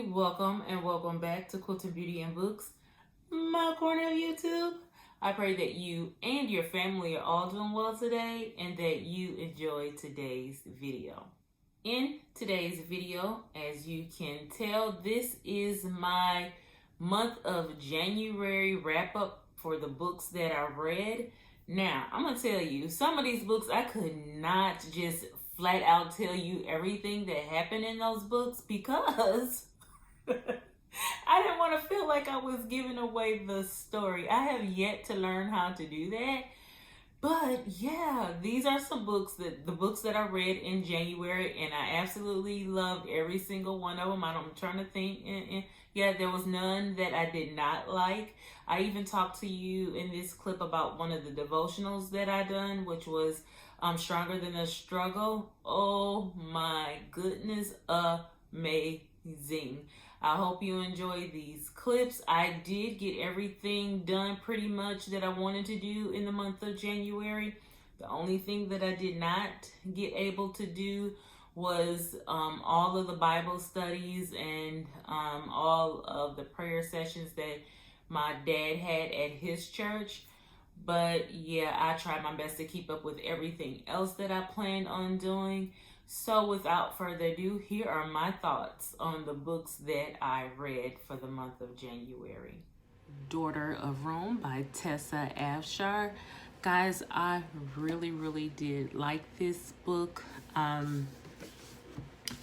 welcome and welcome back to Quilting Beauty and Books, my corner of YouTube. I pray that you and your family are all doing well today and that you enjoy today's video. In today's video, as you can tell, this is my month of January wrap-up for the books that I read. Now, I'm going to tell you, some of these books I could not just flat out tell you everything that happened in those books because I didn't want to feel like I was giving away the story. I have yet to learn how to do that. But yeah, these are some books the books that I read in January, and I absolutely loved every single one of them. I'm trying to think. Yeah, there was none that I did not like. I even talked to you in this clip about one of the devotionals that I done, which was Stronger Than a Struggle. Oh my goodness, amazing. I hope you enjoy these clips. I did get everything done pretty much that I wanted to do in the month of January. The only thing that I did not get able to do was all of the Bible studies and all of the prayer sessions that my dad had at his church. But yeah, I tried my best to keep up with everything else that I planned on doing. So without further ado, here are my thoughts on the books that I read for the month of January. Daughter of Rome by Tessa Afshar. Guys, I really did like this book. I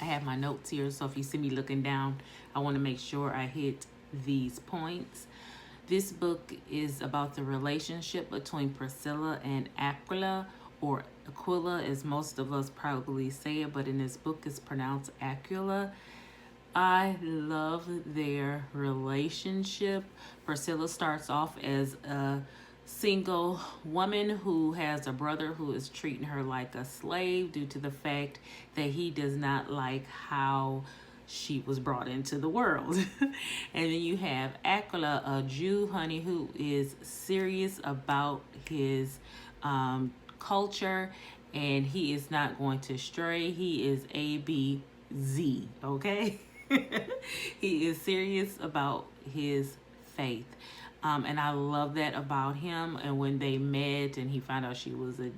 have my notes here, so if you see me looking down, I want to make sure I hit these points. This book is about the relationship between Priscilla and Aquila, or Aquila, as most of us probably say it, but in this book it's pronounced Aquila. I love their relationship. Priscilla starts off as a single woman who has a brother who is treating her like a slave due to the fact that he does not like how she was brought into the world. And then you have Aquila, a Jew, honey, who is serious about his culture, and he is not going to stray. He is ABZ, okay? He is serious about his faith. And I love that about him. And when they met and he found out she was a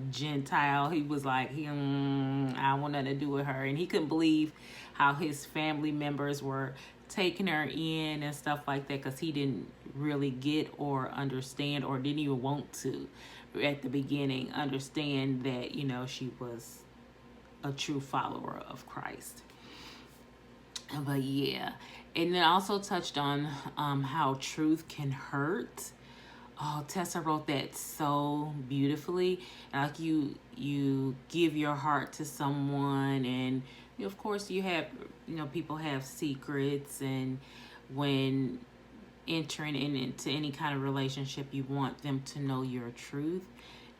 Gentile, he was like, I want nothing to do with her. And he couldn't believe how his family members were taking her in and stuff like that, because he didn't really get or understand, or didn't even want to at the beginning understand that, you know, she was a true follower of Christ. But yeah, and then also touched on how truth can hurt. Oh, Tessa wrote that so beautifully. Like you give your heart to someone, and of course you have, people have secrets, and when entering into any kind of relationship, you want them to know your truth.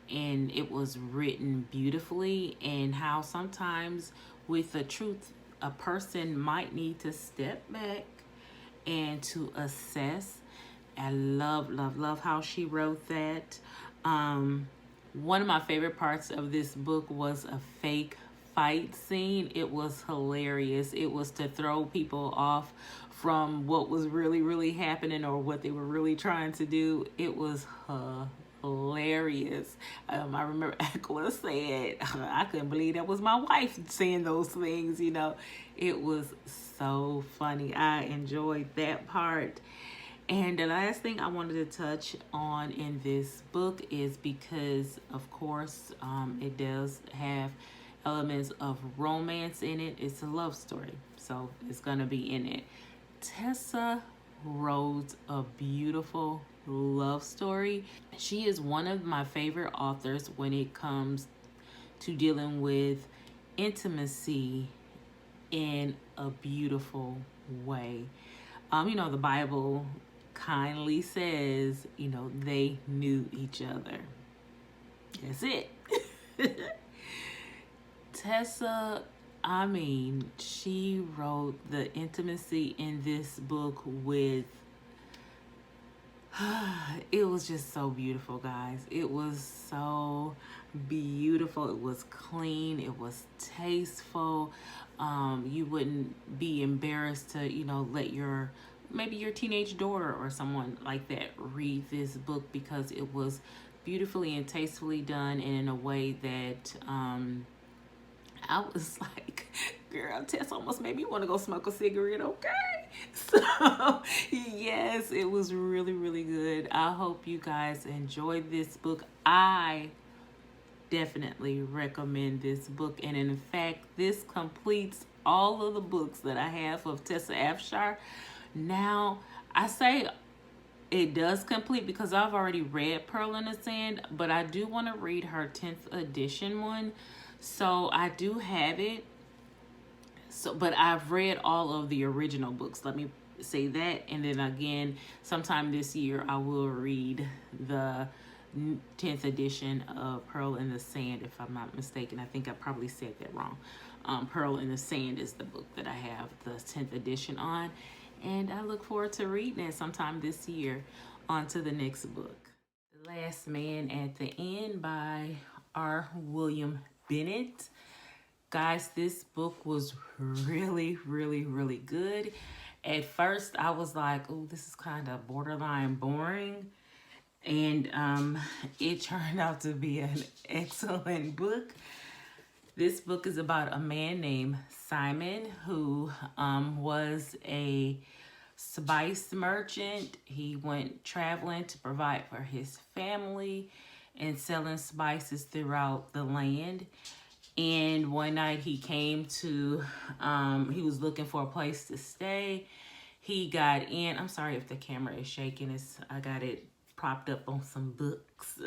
And it was written beautifully, and how sometimes with the truth, a person might need to step back and to assess. I love how she wrote that. One of my favorite parts of this book was a fake fight scene. It was hilarious. It was to throw people off from what was really happening, or what they were really trying to do. It was hilarious. I remember Aquila said, I couldn't believe that was my wife saying those things. It was so funny. I enjoyed that part. And the last thing I wanted to touch on in this book is, because of course it does have elements of romance in it. It's a love story, so it's gonna be in it. Tessa wrote a beautiful love story. She is one of my favorite authors when it comes to dealing with intimacy in a beautiful way. The Bible kindly says, they knew each other. That's it. Tessa, she wrote the intimacy in this book with It was just so beautiful, guys. It was so beautiful. It was clean. It was tasteful. You wouldn't be embarrassed to, let maybe your teenage daughter or someone like that read this book, because it was beautifully and tastefully done, and in a way that I was like, girl, Tess almost made me want to go smoke a cigarette, okay? So, yes, it was really, really good. I hope you guys enjoyed this book. I definitely recommend this book. And in fact, this completes all of the books that I have of Tessa Afshar. Now, I say it does complete because I've already read Pearl in the Sand, but I do want to read her 10th edition one. So I do have it. So, but I've read all of the original books. Let me say that. And then again, sometime this year, I will read the 10th edition of Pearl in the Sand, if I'm not mistaken. I think I probably said that wrong. Pearl in the Sand is the book that I have the 10th edition on. And I look forward to reading it sometime this year. On to the next book. The Last Man at the End by R. William Bennett. Guys, this book was really, really, really good. At first, I was like, oh, this is kind of borderline boring. And it turned out to be an excellent book. This book is about a man named Simon who was a spice merchant. He went traveling to provide for his family and selling spices throughout the land. And one night he came to, he was looking for a place to stay. He got in. I'm sorry if the camera is shaking. I got it propped up on some books.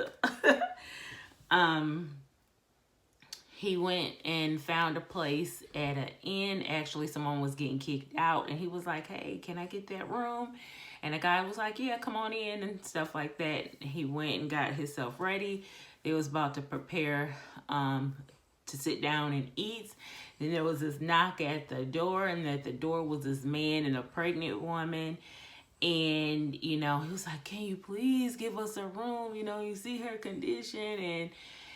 He went and found a place at an inn. Actually, someone was getting kicked out, and he was like, hey, can I get that room? And the guy was like, yeah, come on in and stuff like that. He went and got himself ready. They was about to prepare to sit down and eat. Then there was this knock at the door, and at the door was this man and a pregnant woman. And, he was like, can you please give us a room? You see her condition. And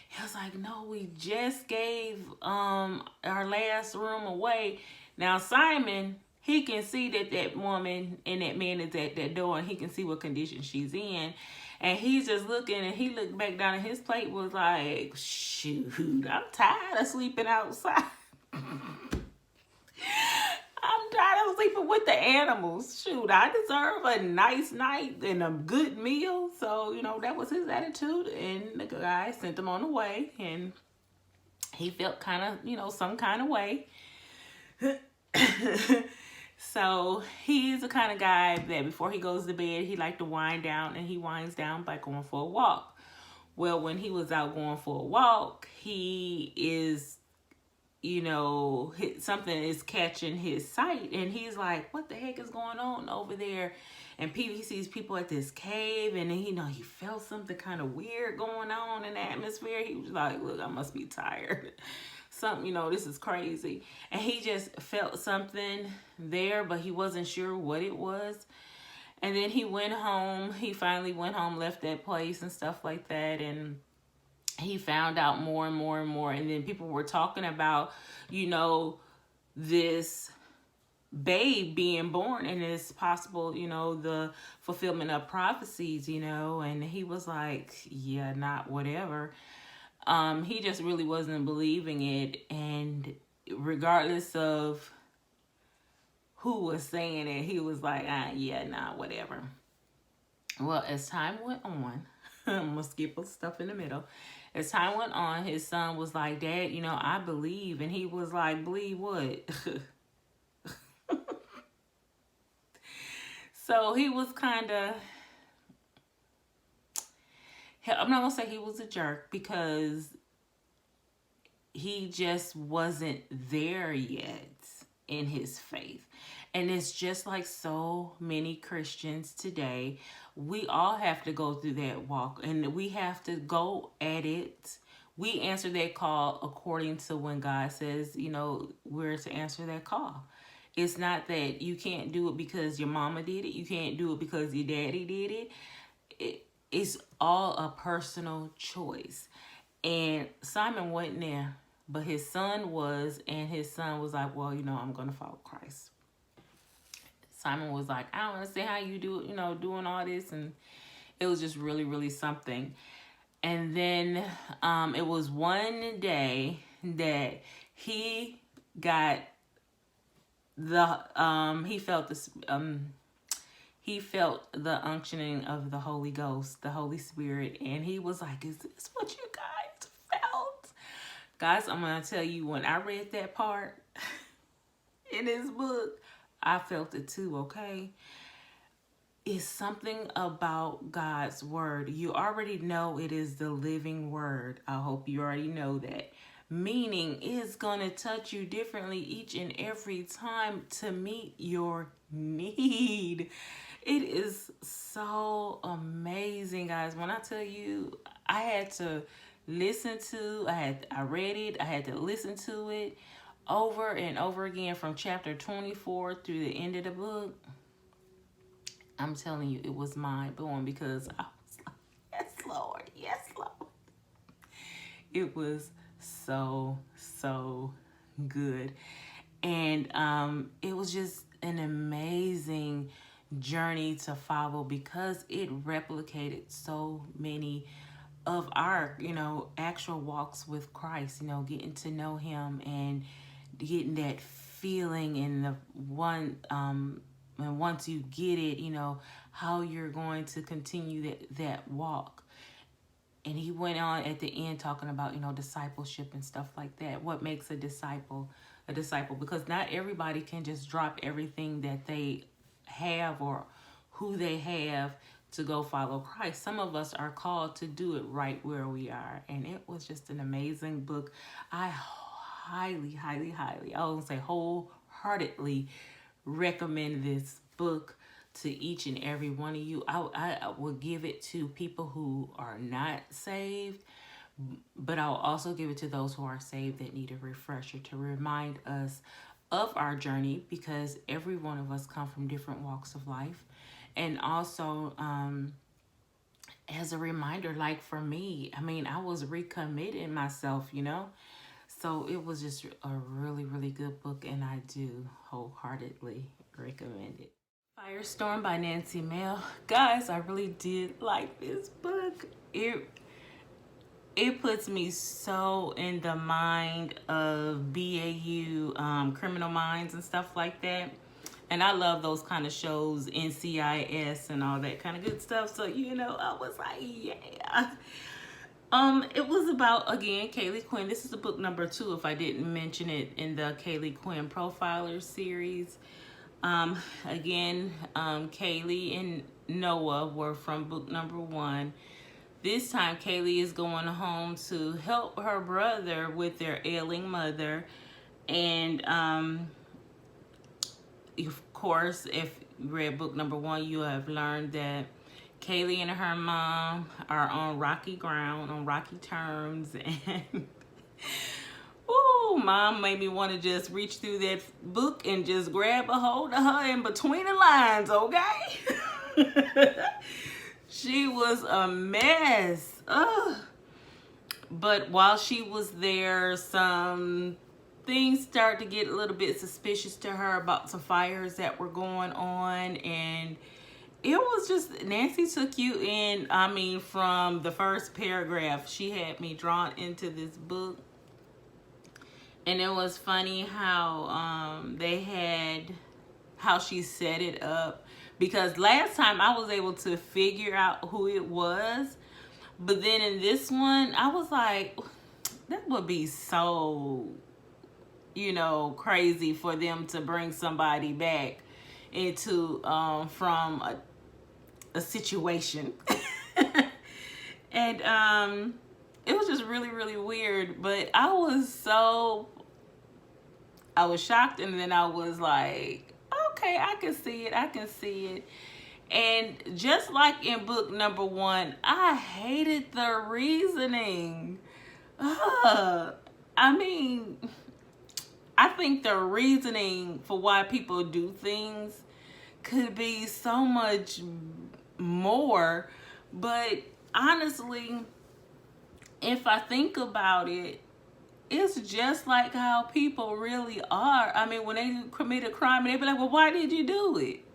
he was like, no, we just gave our last room away. Now, Simon, he can see that woman and that man is at that door, and he can see what condition she's in. And he's just looking, and he looked back down, and his plate was like, shoot, I'm tired of sleeping outside. I'm tired of sleeping with the animals. Shoot, I deserve a nice night and a good meal. So, that was his attitude. And the guy sent him on the way. And he felt kind of, some kind of way. So he's the kind of guy that before he goes to bed, he likes to wind down. And he winds down by going for a walk. Well, when he was out going for a walk, he is... something is catching his sight, and he's like, what the heck is going on over there? And he sees people at this cave, and then, he felt something kind of weird going on in the atmosphere. He was like, look, I must be tired. Something, this is crazy. And he just felt something there, but he wasn't sure what it was. And then he went home. He finally went home, left that place and stuff like that, and he found out more and more and more. And then people were talking about, this babe being born, and it's possible, the fulfillment of prophecies, and he was like, yeah, not whatever. He just really wasn't believing it. And regardless of who was saying it, he was like, yeah, nah, whatever. Well, as time went on, I'm going to skip stuff in the middle. As time went on, his son was like, Dad, I believe. And he was like, believe what? So he was kind of, I'm not going to say he was a jerk, because he just wasn't there yet in his faith. And it's just like so many Christians today. We all have to go through that walk, and we have to go at it. We answer that call according to when God says, we're to answer that call. It's not that you can't do it because your mama did it. You can't do it because your daddy did it. it's all a personal choice. And Simon wasn't there, but his son was, and his son was like, well, I'm going to follow Christ. Simon was like, I don't understand how you do, doing all this. And it was just really, really something. And then it was one day that he got he felt this, he felt the unctioning of the Holy Ghost, the Holy Spirit. And he was like, is this what you guys felt? Guys, I'm going to tell you, when I read that part in his book, I felt it too, okay? It's something about God's word. You already know it is the living word. I hope you already know that. Meaning it's going to touch you differently each and every time to meet your need. It is so amazing, guys. When I tell you, I had to listen to, I read it, I had to listen to it over and over again from chapter 24 through the end of the book. I'm telling you, it was mind-blowing because I was like, yes, Lord, yes, Lord. It was so good. And it was just an amazing journey to follow because it replicated so many of our, actual walks with Christ, getting to know him and getting that feeling and the one, and once you get it, how you're going to continue that walk. And he went on at the end talking about, discipleship and stuff like that. What makes a disciple? Because not everybody can just drop everything that they have or who they have to go follow Christ. Some of us are called to do it right where we are. And it was just an amazing book. I highly, I won't say wholeheartedly recommend this book to each and every one of you. I will give it to people who are not saved, but I'll also give it to those who are saved that need a refresher to remind us of our journey, because every one of us come from different walks of life. And also as a reminder, like for me, I was recommitting myself, so it was just a really, really good book, and I do wholeheartedly recommend it. Firestorm by Nancy Mehl. Guys, I really did like this book. It puts me so in the mind of BAU, Criminal Minds and stuff like that. And I love those kind of shows, NCIS and all that kind of good stuff. So, I was like, yeah. It was about, again, Kaylee Quinn. This is the book number 2, if I didn't mention it in the Kaylee Quinn Profiler series. Again, Kaylee and Noah were from book number 1. This time, Kaylee is going home to help her brother with their ailing mother. And, of course, if you read book number 1, you have learned that Kaylee and her mom are on rocky ground, on rocky terms. And ooh, mom made me want to just reach through that book and just grab a hold of her in between the lines, okay? She was a mess. Ugh. But while she was there, some things started to get a little bit suspicious to her about some fires that were going on. And it was just, Nancy took you in, from the first paragraph. She had me drawn into this book. And it was funny how how she set it up. Because last time I was able to figure out who it was. But then in this one, I was like, that would be so, crazy for them to bring somebody back into, from a situation. And it was just really, really weird. But I was shocked, and then I was like, okay, I can see it. And just like in book number 1, I hated the reasoning. I think the reasoning for why people do things could be so much more, But honestly, if I think about it, it's just like how people really are. I mean, when they commit a crime, they be like, well, why did you do it?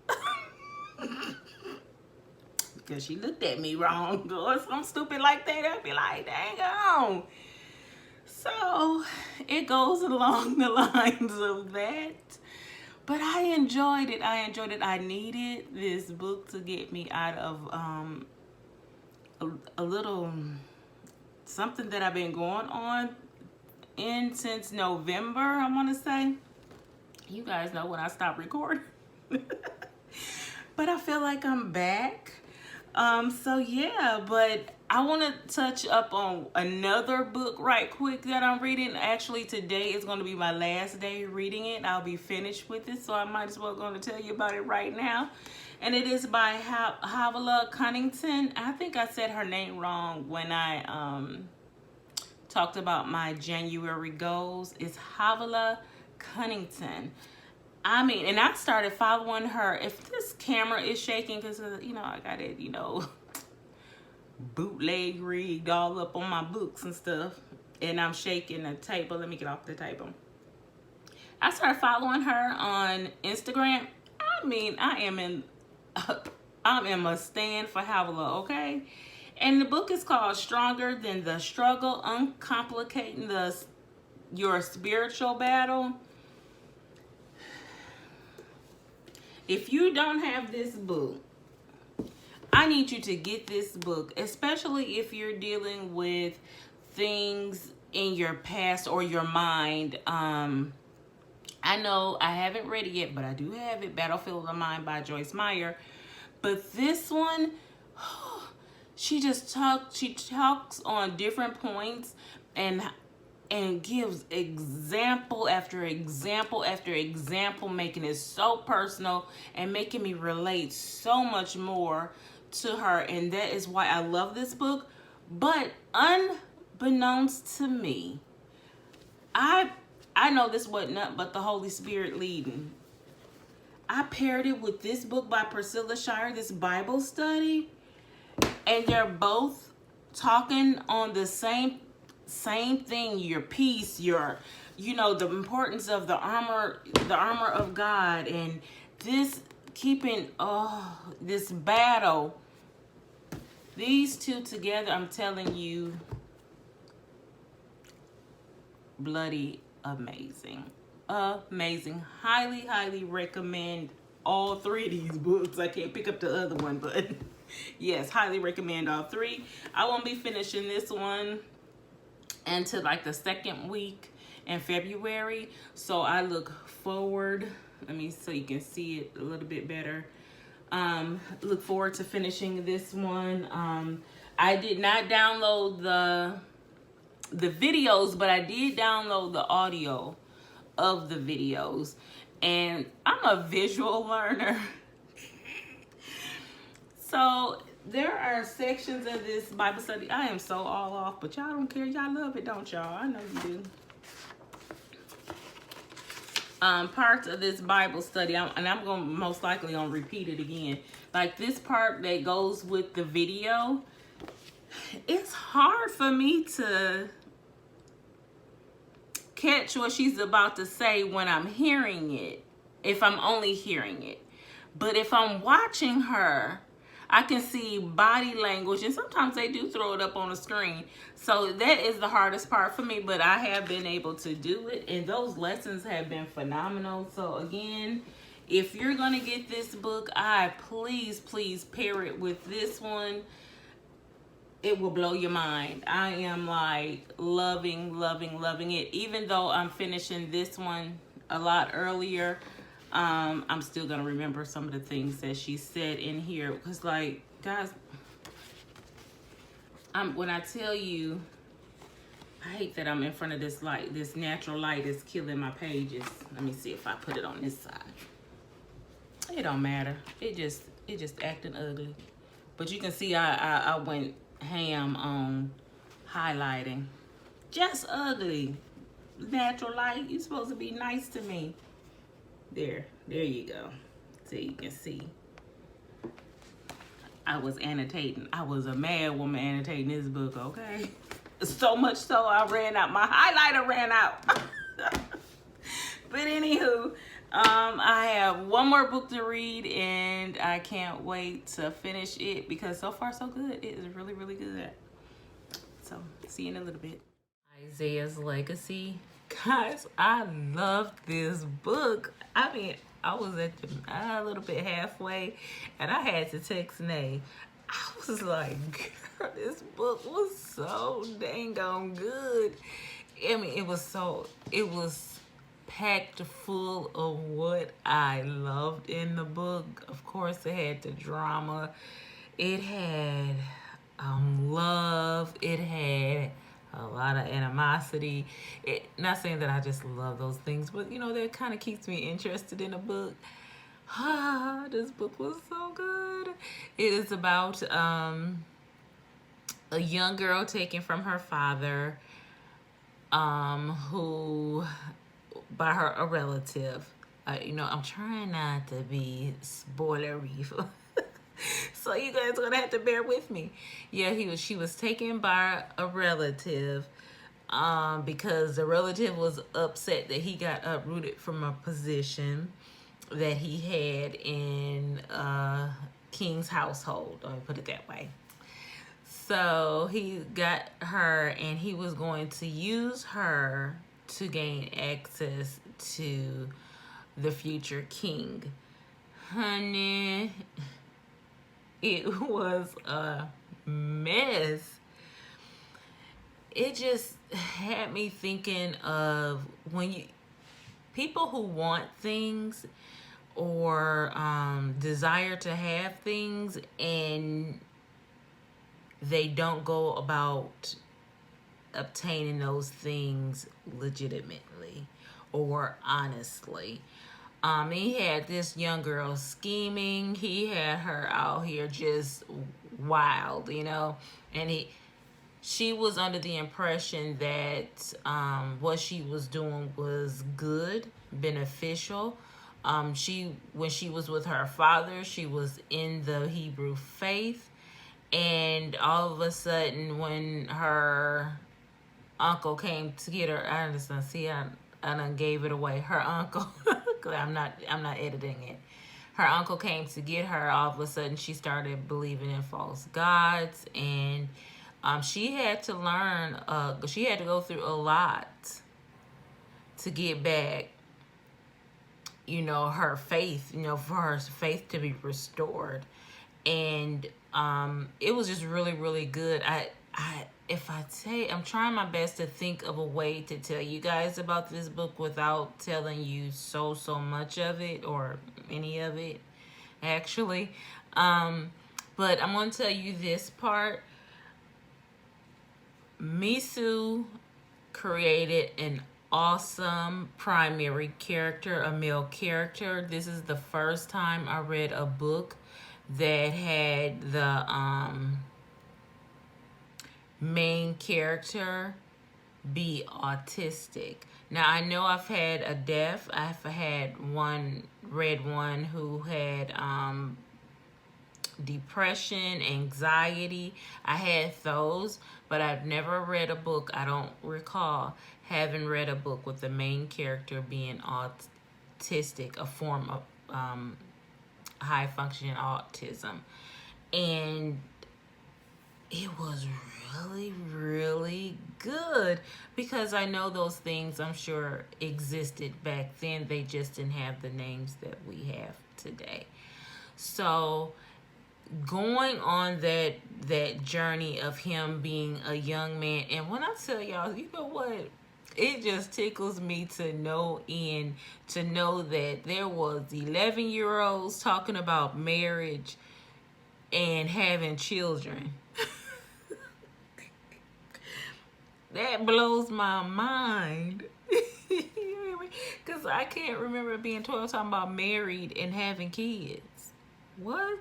Because she looked at me wrong or something stupid like that. I'd be like, dang on. So it goes along the lines of that. But I enjoyed it. I needed this book to get me out of a little something that I've been going on in since November, I want to say. You guys know when I stopped recording. But I feel like I'm back. So yeah, but I want to touch up on another book right quick that I'm reading. Actually, today is going to be my last day reading it. I'll be finished with it, so I might as well going to tell you about it right now. And it is by Havilah Cunnington. I think I said her name wrong when I talked about my January goals. It's Havilah Cunnington. I mean, and I started following her. If this camera is shaking, because, you know, I got it, you know, bootleg rigged all up on my books and stuff. And I'm shaking the table. Let me get off the table. I started following her on Instagram. I mean, I am a stand for Havilah, okay? And the book is called Stronger Than the Struggle, Uncomplicating Your Spiritual Battle. If you don't have this book, I need you to get this book, especially if you're dealing with things in your past or your mind. I know I haven't read it yet, but I do have it, Battlefield of the Mind by Joyce Meyer. But this one, she talks on different points and gives example after example after example, making it so personal and making me relate so much more to her. And that is why I love this book. But unbeknownst to me, I know this wasn't nothing but the Holy Spirit leading. I paired it with this book by Priscilla, Shirer, this Bible study, and they're both talking on the same thing, your peace, your, you know, the importance of the armor of God, and this keeping this battle. These two together, I'm telling you, bloody amazing. Amazing. Highly recommend all three of these books. I can't pick up the other one, but yes, highly recommend all three. I won't be finishing this one until like the second week in February, so I look forward, let me so you can see it a little bit better. Look forward to finishing this one. I did not download the videos, but I did download the audio of the videos, and I'm a visual learner. So there are sections of this Bible study. I am so all off, but y'all don't care. Y'all love it, don't y'all? I know you do. Parts of this Bible study, and I'm going to most likely repeat it again. Like this part that goes with the video, it's hard for me to catch what she's about to say when I'm hearing it, if I'm only hearing it. But if I'm watching her, I can see body language, and sometimes they do throw it up on the screen. So that is the hardest part for me, but I have been able to do it, and those lessons have been phenomenal. So again, if you're going to get this book, please pair it with this one. It will blow your mind. I am like loving it. Even though I'm finishing this one a lot earlier, I'm still gonna remember some of the things that she said in here, because like, guys, when I tell you, I hate that I'm in front of this light. This natural light is killing my pages. Let me see if I put it on this side. It don't matter. It just acting ugly. But you can see I went ham on highlighting. Just ugly. Natural light. You're supposed to be nice to me. There you go. So you can see. I was annotating. I was a mad woman annotating this book, okay? So much so I ran out. My highlighter ran out. But anywho, I have one more book to read, and I can't wait to finish it because so far so good. It is really, really good. So, see you in a little bit. Isaiah's Legacy. Guys, I love this book. I mean, I was at a little bit halfway, and I had to text Nay. I was like, girl, this book was so dang on good. I mean, it was packed full of what I loved in the book. Of course, it had the drama. It had love. It had a lot of animosity. Not saying that I just love those things, but you know, that kind of keeps me interested in a book. This book was so good. It is about a young girl taken from her father, who by a relative. You know, I'm trying not to be spoilery, so you guys are gonna have to bear with me. Yeah, she was taken by a relative, because the relative was upset that he got uprooted from a position that he had in King's household. Let me put it that way. So he got her, and he was going to use her to gain access to the future king. Honey, it was a mess. It just had me thinking of people who want things or desire to have things, and they don't go about obtaining those things legitimately or honestly. He had this young girl scheming. He had her out here just wild, you know, and she was under the impression that what she was doing was good, beneficial. When she was with her father, she was in the Hebrew faith, and all of a sudden, when her uncle came to get her, I understand. See, I done gave it away. Her uncle, cause I'm not editing it. Her uncle came to get her. All of a sudden, she started believing in false gods, and she had to learn. She had to go through a lot to get back, you know, her faith. You know, for her faith to be restored, and it was just really, really good. I'm trying my best to think of a way to tell you guys about this book without telling you so much of it, or any of it, actually. But I'm going to tell you this part. Mesu created an awesome primary character, a male character. This is the first time I read a book that had the main character be autistic. Now, I know I've had I've had read one who had depression, anxiety. I had those, but I've never read a book. I don't recall having read a book with the main character being autistic, a form of high functioning autism. And it was really, really good, because I know those things, I'm sure, existed back then. They just didn't have the names that we have today. So going on that journey of him being a young man, and when I tell y'all, you know what, it just tickles me to no end to know that there was 11-year-olds talking about marriage and having children. That blows my mind. Because I can't remember being 12 talking about married and having kids. What?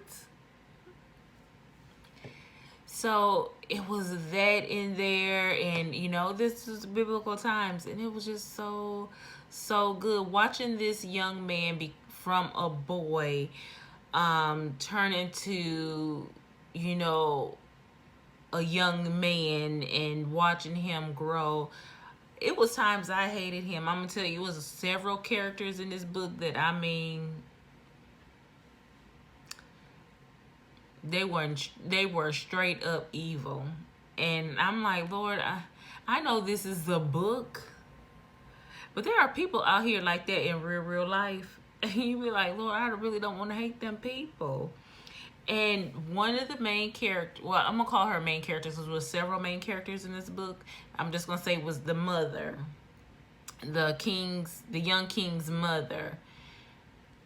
So it was that in there, and you know, this was biblical times, and it was just so good watching this young man from a boy turn into you know, a young man and watching him grow. It was times I hated him. I'm gonna tell you, it was several characters in this book that, I mean, they were straight up evil. And I'm like, Lord, I know this is a book, but there are people out here like that in real life. And you be like, Lord, I really don't want to hate them people. And one of the main characters, well, I'm gonna call her main characters because there was several main characters in this book. I'm just gonna say was the mother, the young king's mother.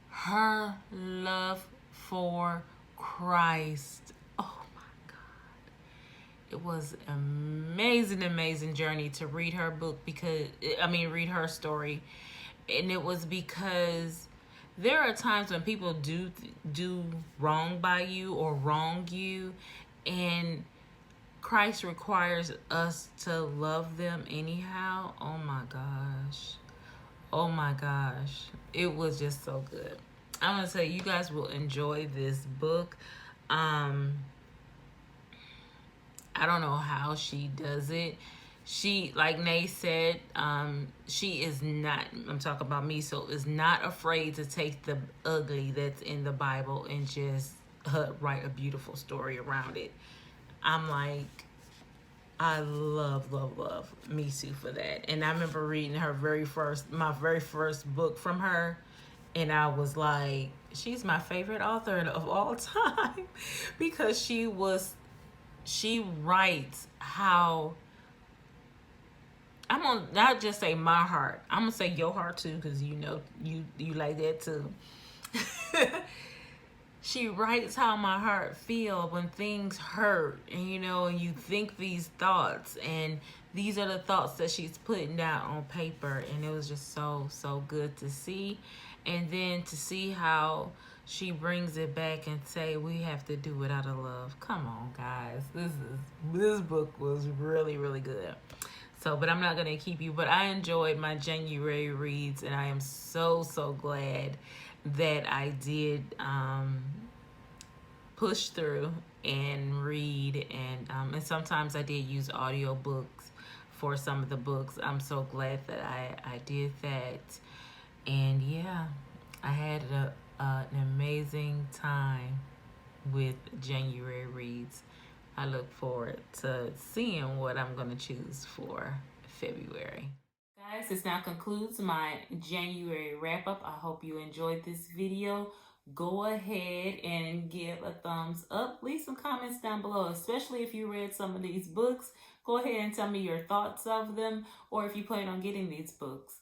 Her love for Christ. Oh my God. It was an amazing journey to read her book read her story. And it was because there are times when people do wrong by you or wrong you, and Christ requires us to love them anyhow. Oh my gosh. Oh my gosh. It was just so good. I'm going to say you guys will enjoy this book. I don't know how she does it. She, like Nay said, she is not, I'm talking about Mesu, is not afraid to take the ugly that's in the Bible and just write a beautiful story around it. I'm like, I love Mesu for that. And I remember reading my very first book from her, and I was like, she's my favorite author of all time because she writes how, I'm gonna not just say my heart, I'm gonna say your heart too, because you know you like that too. She writes how my heart feel when things hurt, and and you think these thoughts, and these are the thoughts that she's putting down on paper. And it was just so good to see. And then to see how she brings it back and say we have to do it out of love. Come on, guys, this book was really good. So, but I'm not gonna keep you, but I enjoyed my January reads, and I am so glad that I did push through and read, and sometimes I did use audiobooks for some of the books. I'm so glad that I did that. And yeah, I had an amazing time with January reads. I look forward to seeing what I'm going to choose for February. Guys, this now concludes my January wrap up. I hope you enjoyed this video. Go ahead and give a thumbs up. Leave some comments down below, especially if you read some of these books. Go ahead and tell me your thoughts of them, or if you plan on getting these books.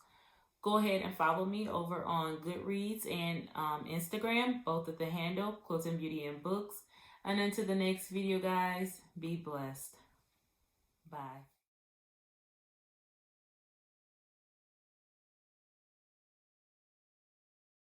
Go ahead and follow me over on Goodreads and Instagram, both at the handle Quilting Beauty and Books. And until the next video, guys, be blessed. Bye.